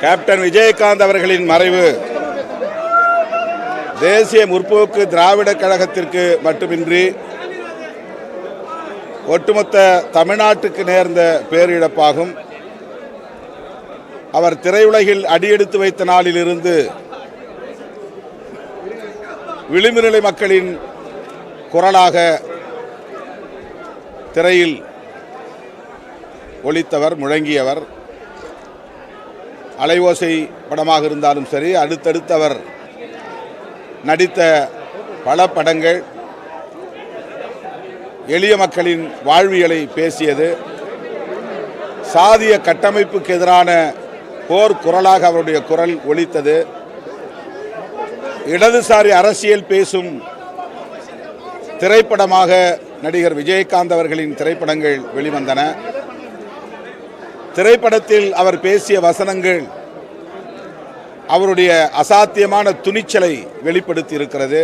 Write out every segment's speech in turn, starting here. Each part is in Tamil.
கேப்டன் விஜயகாந்த் அவர்களின் மறைவு தேசிய முற்போக்கு திராவிட கழகத்திற்கு மட்டுமின்றி ஒட்டுமொத்த தமிழ்நாட்டுக்கு நேர்ந்த பேரிழப்பாகும். அவர் திரையுலகில் அடியெடுத்து வைத்த நாளிலிருந்து விளிம்பு நிலை மக்களின் குரலாக திரையில் ஒலித்தவர், முழங்கியவர். அலைவோசை படமாக இருந்தாலும் சரி, அடுத்தடுத்து அவர் நடித்த பல படங்கள் எளிய மக்களின் வாழ்வியலை பேசியது. சாதிய கட்டமைப்புக்கு எதிரான போர் குரலாக அவருடைய குரல் ஒலித்தது. இடதுசாரி அரசியல் பேசும் திரைப்படமாக நடிகர் விஜயகாந்த் அவர்களின் திரைப்படங்கள் வெளிவந்தன. திரைப்படத்தில் அவர் பேசிய வசனங்கள் அவருடைய அசாத்தியமான துணிச்சலை வெளிப்படுத்தி இருக்கிறது.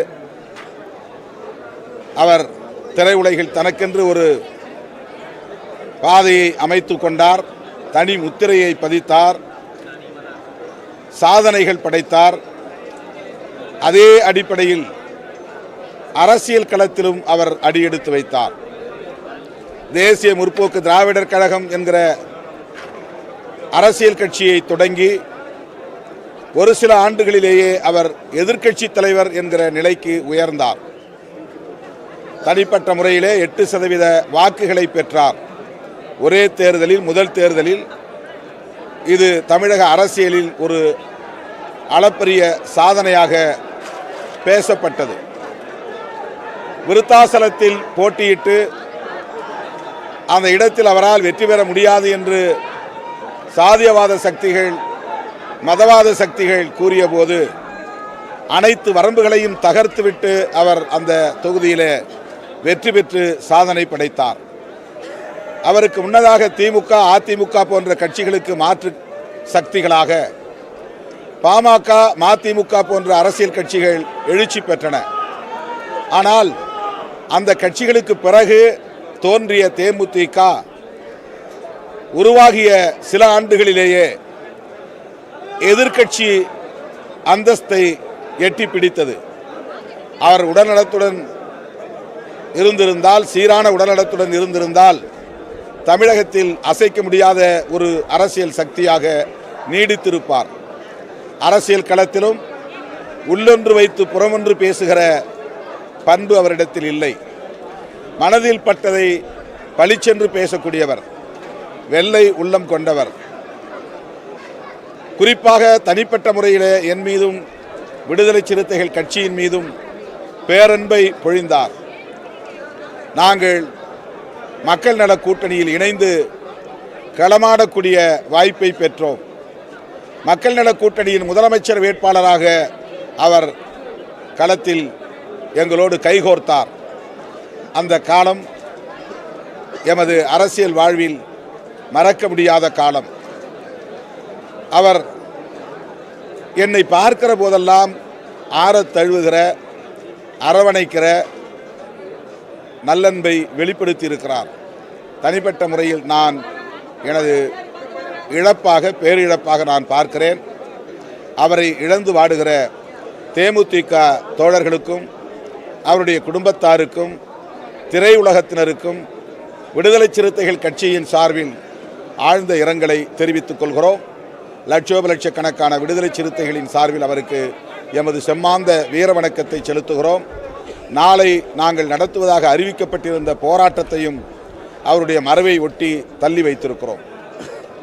அவர் திரையுலகில் தனக்கென்று ஒரு பாதையை அமைத்து கொண்டார், தனி முத்திரையை பதித்தார், சாதனைகள் படைத்தார். அதே அடிப்படையில் அரசியல் களத்திலும் அவர் அடியெடுத்து வைத்தார். தேசிய முற்போக்கு திராவிடர் கழகம் என்கிற அரசியல் கட்சியை தொடங்கி ஒரு சில ஆண்டுகளிலேயே அவர் எதிர்க்கட்சி தலைவர் என்கிற நிலைக்கு உயர்ந்தார். தனிப்பட்ட முறையிலே 8% வாக்குகளை பெற்றார். ஒரே தேர்தலில், முதல் தேர்தலில். இது தமிழக அரசியலில் ஒரு அளப்பரிய சாதனையாக பேசப்பட்டது. விருத்தாசலத்தில் போட்டியிட்டு அந்த இடத்தில் அவரால் வெற்றி பெற முடியாது என்று சாதியவாத சக்திகள், மதவாத சக்திகள் கூறிய போது அனைத்து வரம்புகளையும் தகர்த்துவிட்டு அவர் அந்த தொகுதியிலே வெற்றி பெற்று சாதனை படைத்தார். அவருக்கு முன்னதாக திமுக, அதிமுக போன்ற கட்சிகளுக்கு மாற்று சக்திகளாக பாமக, மதிமுக போன்ற அரசியல் கட்சிகள் எழுச்சி பெற்றன. ஆனால் அந்த கட்சிகளுக்கு பிறகு தோன்றிய தேமுதிக உருவாகிய சில ஆண்டுகளிலேயே எதிர்க்கட்சி அந்தஸ்தை எட்டி பிடித்தது. அவர் உடல்நலத்துடன் இருந்திருந்தால், சீரான உடல்நலத்துடன் இருந்திருந்தால் தமிழகத்தில் அசைக்க முடியாத ஒரு அரசியல் சக்தியாக நீடித்திருப்பார். அரசியல் களத்திலும் உள்ளொன்று வைத்து புறமொன்று பேசுகிற பண்பு அவரிடத்தில் இல்லை. மனதில் பட்டதை பளிச்சென்று பேசக்கூடியவர், வெள்ளை உள்ளம் கொண்டவர். குறிப்பாக தனிப்பட்ட முறையில் என் மீதும் விடுதலை சிறுத்தைகள் கட்சியின் மீதும் பேரன்பை பொழிந்தார். நாங்கள் மக்கள் நல கூட்டணியில் இணைந்து களமாடக்கூடிய வாய்ப்பை பெற்றோம். மக்கள் நல கூட்டணியின் முதலமைச்சர் வேட்பாளராக அவர் களத்தில் எங்களோடு கைகோர்த்தார். அந்த காலம் எமது அரசியல் வாழ்வில் மறக்க முடியாத காலம். அவர் என்னை பார்க்கிற போதெல்லாம் ஆறத் தழுவுகிற, அரவணைக்கிற நல்லன்பை வெளிப்படுத்தி இருக்கிறார். தனிப்பட்ட முறையில் நான் எனது இழப்பாக, பேரிழப்பாக நான் பார்க்கிறேன். அவரை இழந்து வாடுகிற தேமுதிக தோழர்களுக்கும், அவருடைய குடும்பத்தாருக்கும், திரையுலகத்தினருக்கும் விடுதலை சிறுத்தைகள் கட்சியின் சார்பில் ஆழ்ந்த இரங்கலை தெரிவித்துக் கொள்கிறோம். லட்சோப லட்சக்கணக்கான விடுதலை சிறுத்தைகளின் சார்பில் அவருக்கு எமது செம்மாந்த வீர வணக்கத்தை செலுத்துகிறோம். நாளை நாங்கள் நடத்துவதாக அறிவிக்கப்பட்டிருந்த போராட்டத்தையும் அவருடைய மறைவை ஒட்டி தள்ளி வைத்திருக்கிறோம்.